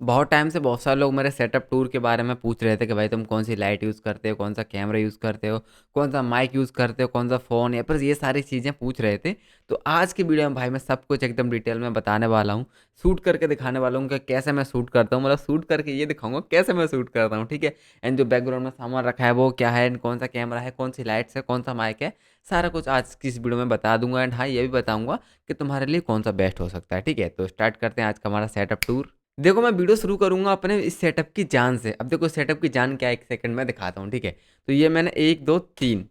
बहुत टाइम से बहुत सारे लोग मेरे सेटअप टूर के बारे में पूछ रहे थे कि भाई तुम कौन सी लाइट यूज़ करते हो, कौन सा कैमरा यूज़ करते हो, कौन सा माइक यूज़ करते हो, कौन सा फ़ोन, या फिर ये सारी चीज़ें पूछ रहे थे। तो आज की वीडियो में भाई मैं सब कुछ एकदम डिटेल में बताने वाला हूँ, शूट करके दिखाने वाला हूँ कि कैसे मैं शूट करता हूँ, मतलब शूट करके ये दिखाऊंगा कैसे मैं शूट करता हूँ, ठीक है। एंड जो बैकग्राउंड में सामान रखा है वो क्या है, एंड कौन सा कैमरा है, कौन सी लाइट्स है, कौन सा माइक है, सारा कुछ आज की इस वीडियो में बता दूंगा। एंड हाँ, ये भी बताऊंगा कि तुम्हारे लिए कौन सा बेस्ट हो सकता है, ठीक है। तो स्टार्ट करते हैं आज का हमारा सेटअप टूर। देखो, मैं वीडियो शुरू करूँगा अपने इस सेटअप की जान से। अब देखो सेटअप की जान क्या है, एक सेकंड में दिखाता हूँ, ठीक है। तो ये मैंने 1 2 3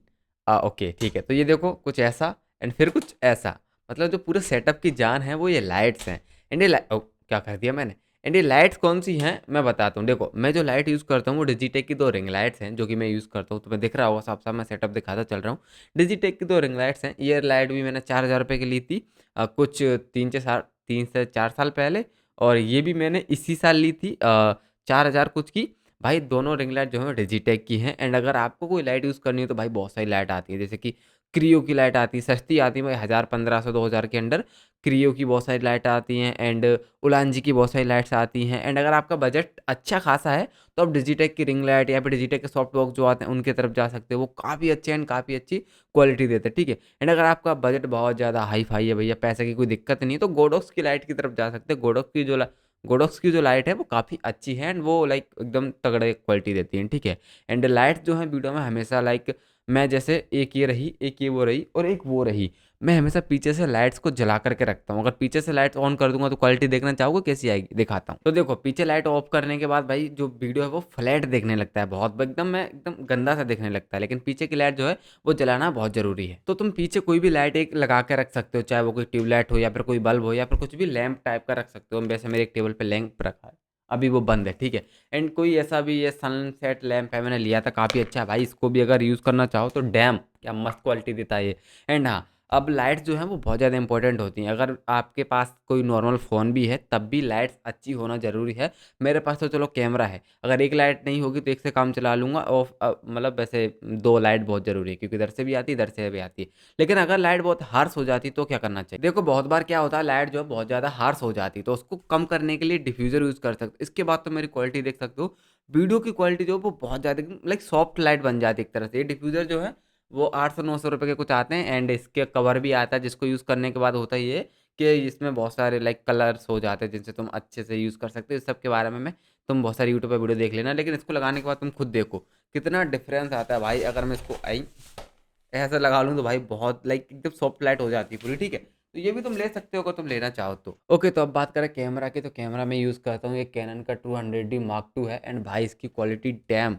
ओके, ठीक है। तो ये देखो कुछ ऐसा, एंड फिर कुछ ऐसा, मतलब जो पूरे सेटअप की जान है वो ये लाइट्स हैं। एंड ये क्या कर दिया मैंने। एंड ये लाइट्स कौन सी हैं मैं बताता हूँ। देखो, मैं जो लाइट यूज़ करता हूँ वो डिजिटेक की 2 रिंग लाइट्स हैं जो कि मैं यूज़ करता हूँ। तुम्हें दिख रहा होगा साफ साफ, मैं सेटअप दिखाता चल रहा हूँ। डिजिटेक की 2 रिंग लाइट्स हैं। ये लाइट भी मैंने 4,000 रुपये की ली थी, कुछ 3 से 4 साल पहले। और ये भी मैंने इसी साल ली थी 4,000 कुछ की। भाई दोनों रिंग लाइट जो है डिजिटेक की हैं। एंड अगर आपको कोई लाइट यूज़ करनी है तो भाई बहुत सारी लाइट आती है, जैसे कि क्रियो की लाइट आती है, सस्ती आती है भाई, 1,000 1500 2,000 के अंडर क्रियो की बहुत सारी लाइट आती हैं। एंड उलांजी की बहुत सारी लाइट्स आती हैं। एंड अगर आपका बजट अच्छा खासा है तो आप डिजिटेक की रिंग लाइट या फिर डिजिटेक के सॉफ्ट बॉक्स जो आते हैं उनकी तरफ जा सकते हो। वो काफ़ी अच्छे एंड काफ़ी अच्छी क्वालिटी देते हैं, ठीक है। एंड अगर आपका बजट बहुत ज़्यादा हाई फाई है भैया, पैसे की कोई दिक्कत नहीं है, तो गोडोक्स की लाइट की तरफ जा सकते हैं। गोडोक्स की जो लाइट है वो काफ़ी अच्छी है, एंड वो लाइक एकदम तगड़े क्वालिटी देती है, ठीक है। एंड लाइट जो है वीडियो में हमेशा लाइक, मैं जैसे एक ये रही, एक ये वो रही और एक वो रही, मैं हमेशा पीछे से लाइट्स को जला करके रखता हूँ। अगर पीछे से लाइट्स ऑन कर दूंगा तो क्वालिटी देखना चाहोगे कैसी आएगी, दिखाता हूँ। तो देखो, पीछे लाइट ऑफ करने के बाद भाई जो वीडियो है वो फ्लैट देखने लगता है, बहुत एकदम मैं एकदम गंदा सा देखने लगता है। लेकिन पीछे की लाइट जो है वो जलाना बहुत ज़रूरी है। तो तुम पीछे कोई भी लाइट एक लगा के रख सकते हो, चाहे वो कोई ट्यूबलाइट हो या फिर कोई बल्ब हो या फिर कुछ भी लैंप टाइप का रख सकते हो। वैसे मेरे एक टेबल पे लैंप रखा है, अभी वो बंद है, ठीक है। एंड कोई ऐसा भी ये सनसेट लैंप है, मैंने लिया था, काफ़ी अच्छा है भाई। इसको भी अगर यूज़ करना चाहो तो डैम क्या मस्त क्वालिटी देता है ये। एंड हाँ, अब लाइट्स जो हैं वो बहुत ज़्यादा इंपॉर्टेंट होती हैं। अगर आपके पास कोई नॉर्मल फ़ोन भी है तब भी लाइट्स अच्छी होना ज़रूरी है। मेरे पास तो चलो कैमरा है, अगर एक लाइट नहीं होगी तो एक से काम चला लूँगा। और मतलब वैसे 2 लाइट बहुत ज़रूरी है, क्योंकि इधर से भी आती है, इधर से भी आती है। लेकिन अगर लाइट बहुत हार्श हो जाती तो क्या करना चाहिए। देखो, बहुत बार क्या होता है, लाइट जो है बहुत ज़्यादा हार्श हो जाती है, तो उसको कम करने के लिए डिफ्यूज़र यूज़ कर सकते हो। इसके बाद तो मेरी क्वालिटी देख सकते हो, वीडियो की क्वालिटी जो है वो बहुत ज़्यादा लाइक सॉफ्ट लाइट बन जाती है एक तरह से। ये डिफ्यूज़र जो है वो 800 900 रुपये के कुछ आते हैं। एंड इसके कवर भी आता है, जिसको यूज़ करने के बाद होता ही है कि इसमें बहुत सारे लाइक कलर्स हो जाते हैं जिनसे तुम अच्छे से यूज़ कर सकते हो। इस सब के बारे में मैं, तुम बहुत सारी यूट्यूब पर वीडियो देख लेना, लेकिन इसको लगाने के बाद तुम खुद देखो कितना डिफरेंस आता है भाई। अगर मैं इसको आई ऐसा लगा लूँ तो भाई बहुत लाइक एकदम सॉफ्ट लाइट हो जाती है पूरी, ठीक है। तो ये भी तुम ले सकते हो अगर तुम लेना चाहो तो। ओके, तो अब बात करें कैमरा की, तो कैमरा मैं यूज़ करता हूँ, ये कैनन का 200D Mark II है। एंड भाई इसकी क्वालिटी डैम,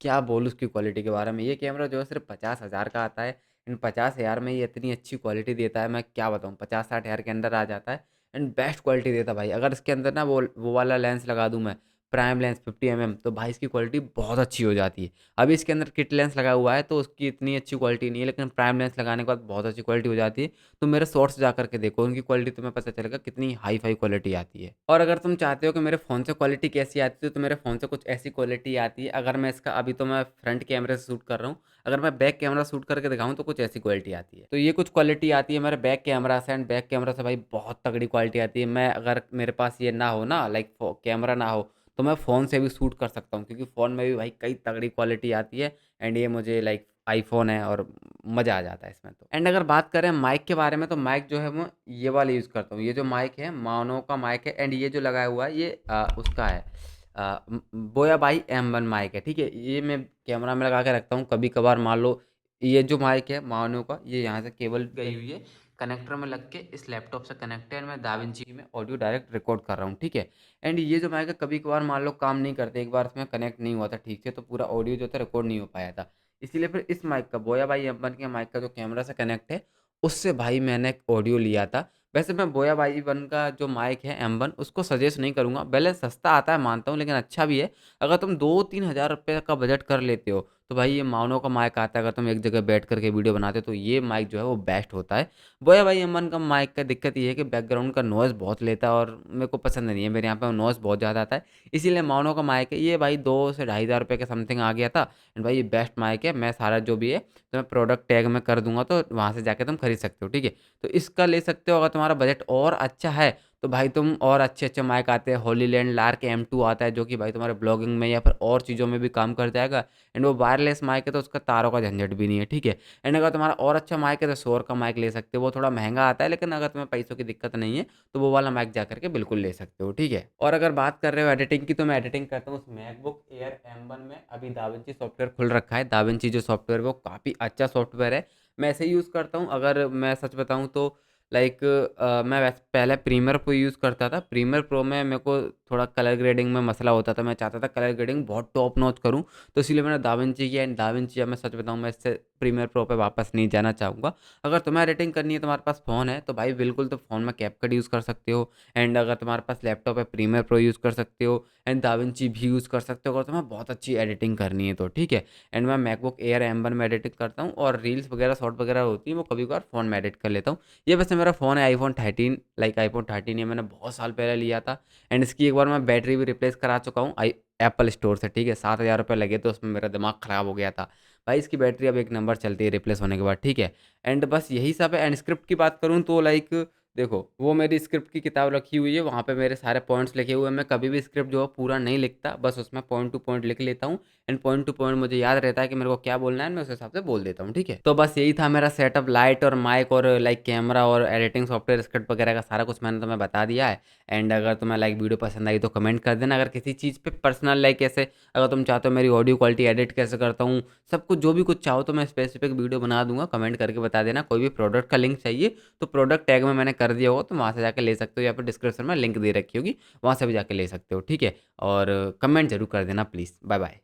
क्या बोलूँ उसकी क्वालिटी के बारे में। ये कैमरा जो है सिर्फ 50,000 का आता है। एंड 50,000 में ये इतनी अच्छी क्वालिटी देता है, मैं क्या बताऊँ, 50 60 हज़ार के अंदर आ जाता है। एंड बेस्ट क्वालिटी देता है भाई। अगर इसके अंदर ना वो वाला लेंस लगा दूँ मैं, प्राइम लेंस 50 mm, तो भाई इसकी क्वालिटी बहुत अच्छी हो जाती है। अभी इसके अंदर किट लेंस लगा हुआ है तो उसकी इतनी अच्छी क्वालिटी नहीं है, लेकिन प्राइम लेंस लगाने के बाद बहुत अच्छी क्वालिटी हो जाती है। तो मेरे शॉर्ट्स जा करके देखो, उनकी क्वालिटी तुम्हें पता चलेगा कितनी हाई फाई क्वालिटी आती है। और अगर तुम चाहते हो कि मेरे फ़ोन से क्वालिटी कैसी आती है, तो मेरे फ़ोन से कुछ ऐसी क्वालिटी आती है। अगर मैं इसका, अभी तो मैं फ्रंट कैमरे से शूट कर रहा हूँ, अगर मैं बैक कैमरा शूट करके दिखाऊँ तो कुछ ऐसी क्वालिटी आती है। तो ये कुछ क्वालिटी आती है मेरे बैक कैमरा से। एंड बैक कैमरा से भाई बहुत तगड़ी क्वालिटी आती है। मैं, अगर मेरे पास ये ना हो ना, लाइक कैमरा ना हो, तो मैं फ़ोन से भी शूट कर सकता हूँ, क्योंकि फ़ोन में भी भाई कई तगड़ी क्वालिटी आती है। एंड ये मुझे लाइक आईफ़ोन है और मज़ा आ जाता है इसमें तो। एंड अगर बात करें माइक के बारे में, तो माइक जो है वो ये वाला यूज़ करता हूँ। ये जो माइक है मानो का माइक है। एंड ये जो लगाया हुआ है ये उसका है, बोया बाई M1 माइक है, ठीक है। ये मैं कैमरा में लगा के रखता हूँ। कभी कभार मान लो ये जो माइक है मानो का, ये यहाँ से केबल गई हुई है, कनेक्टर में लग के इस लैपटॉप से कनेक्ट है, और मैं दाविंची में ऑडियो डायरेक्ट रिकॉर्ड कर रहा हूँ, ठीक है। एंड ये जो माइक है कभी कभार मान लो काम नहीं करते, एक बार इसमें कनेक्ट नहीं हुआ था ठीक से, तो पूरा ऑडियो जो था रिकॉर्ड नहीं हो पाया था। इसीलिए फिर इस माइक का, बोया भाई M1 के माइक का जो कैमरा से कनेक्ट है, उससे भाई मैंने ऑडियो लिया था। वैसे मैं बोया भाई वन का जो माइक है M1 उसको सजेस्ट नहीं करूँगा, भले सस्ता आता है मानता हूँ, लेकिन अच्छा भी है। अगर तुम 2 3 हज़ार रुपये का बजट कर लेते हो तो भाई ये माउनो का माइक आता है। अगर तुम एक जगह बैठ करके वीडियो बनाते हो तो ये माइक जो है वो बेस्ट होता है। बोया भाई M1 का माइक का दिक्कत ये है कि बैकग्राउंड का नॉइज़ बहुत लेता है, और मेरे को पसंद नहीं है। मेरे यहाँ पे नॉइज़ बहुत ज़्यादा आता है, इसीलिए माउनो का माइक है ये भाई 2 से 2,500 रुपये के समथिंग आ गया था। एंड भाई ये बेस्ट माइक है। मैं सारा जो भी है तो मैं प्रोडक्ट टैग में कर दूंगा, तो वहाँ से जाके तुम खरीद सकते हो, ठीक है। तो इसका ले सकते हो। अगर तुम्हारा बजट और अच्छा है तो भाई तुम और अच्छे-अच्छे माइक आते हैं, होलीलैंड लार्क M2 आता है जो कि भाई तुम्हारे ब्लॉगिंग में या फिर और चीज़ों में भी काम कर जाएगा। एंड वो वायरलेस माइक है तो उसका तारों का झंझट भी नहीं है, ठीक है। एंड अगर तुम्हारा और अच्छा माइक है तो शोर का माइक ले सकते हो, वो थोड़ा महँगा आता है, लेकिन अगर तुम्हें पैसों की दिक्कत नहीं है तो वो वाला माइक जा करके बिल्कुल ले सकते हो, ठीक है। और अगर बात कर रहे हो एडिटिंग की, तो मैं एडिटिंग करता हूँ उस मैकबुक एयर M1 में। अभी दाविंची सॉफ्टवेयर खुल रखा है। दाविंची जो सॉफ्टवेयर है वो काफ़ी अच्छा सॉफ्टवेयर है, मैं ऐसे ही यूज़ करता हूँ। अगर मैं सच बताऊँ तो लाइक मैं वैसे पहले प्रीमियर प्रो यूज़ करता था। प्रीमियर प्रो में मेरे को थोड़ा कलर ग्रेडिंग में मसला होता था, मैं चाहता था कलर ग्रेडिंग बहुत टॉप नॉच करूँ, तो इसीलिए मैंने दाविंची किया। एंड दाविंची, अब मैं सच बताऊँ, मैं इससे प्रीमियर प्रो पे वापस नहीं जाना चाहूँगा। अगर तुम्हें एडिटिंग करनी है, तुम्हारे पास फ़ोन है तो भाई बिल्कुल, तो फ़ोन में कैपकट यूज़ कर सकते हो। एंड अगर तुम्हारे पास लैपटॉप है, प्रीमियर प्रो यूज़ कर सकते हो। एंड दाविंची भी यूज़ कर सकते हो अगर तुम्हें बहुत अच्छी एडिटिंग करनी है तो, ठीक है। एंड मैं मैकबुक एयर M1 में एडिटिंग करता हूँ, और रील्स वगैरह शॉर्ट वगैरह होती है वो कभी कभार फ़ोन में एडिट कर लेता हूँ। ये वैसे मेरा फ़ोन है आईफ़ोन 13, लाइक आईफ़ोन 13 ये मैंने बहुत साल पहले लिया था। एंड इसकी एक बार मैं बैटरी भी रिप्लेस करा चुका हूँ आई एप्पल स्टोर से, ठीक है। 7,000 रुपये लगे तो उसमें मेरा दिमाग ख़राब हो गया था। भाई इसकी बैटरी अब एक नंबर चलती है रिप्लेस होने के बाद, ठीक है। एंड बस यही सब है। एंड स्क्रिप्ट की बात करूँ तो लाइक देखो, वो मेरी स्क्रिप्ट की किताब रखी हुई है, वहाँ पे मेरे सारे पॉइंट्स लिखे हुए हैं। मैं कभी भी स्क्रिप्ट जो है पूरा नहीं लिखता, बस उसमें पॉइंट टू पॉइंट लिख लेता हूँ। एंड पॉइंट टू पॉइंट मुझे याद रहता है कि मेरे को क्या बोलना है, मैं उस हिसाब से बोल देता हूँ, ठीक है। तो बस यही था मेरा सेटअप, लाइट और माइक और लाइक कैमरा और एडिटिंग सॉफ्टवेयर, स्क्रिप्ट वगैरह का सारा कुछ मैंने तुम्हें बता दिया है। एंड अगर तुम्हें लाइक वीडियो पसंद आई तो कमेंट कर देना। अगर किसी चीज़ पे पर्सनल लाइक कैसे, अगर तुम चाहते हो मेरी ऑडियो क्वालिटी एडिट कैसे करता हूँ, सब कुछ जो भी कुछ चाहो तो मैं स्पेसिफिक वीडियो बना दूंगा, कमेंट करके बता देना। कोई भी प्रोडक्ट का लिंक चाहिए तो प्रोडक्ट टैग में मैंने कर दिया होगा, तो वहाँ से जाके ले सकते हो, या फिर डिस्क्रिप्शन में लिंक दे रखी होगी, वहाँ से भी जाके ले सकते हो, ठीक है। और कमेंट जरूर कर देना प्लीज़। Bye bye.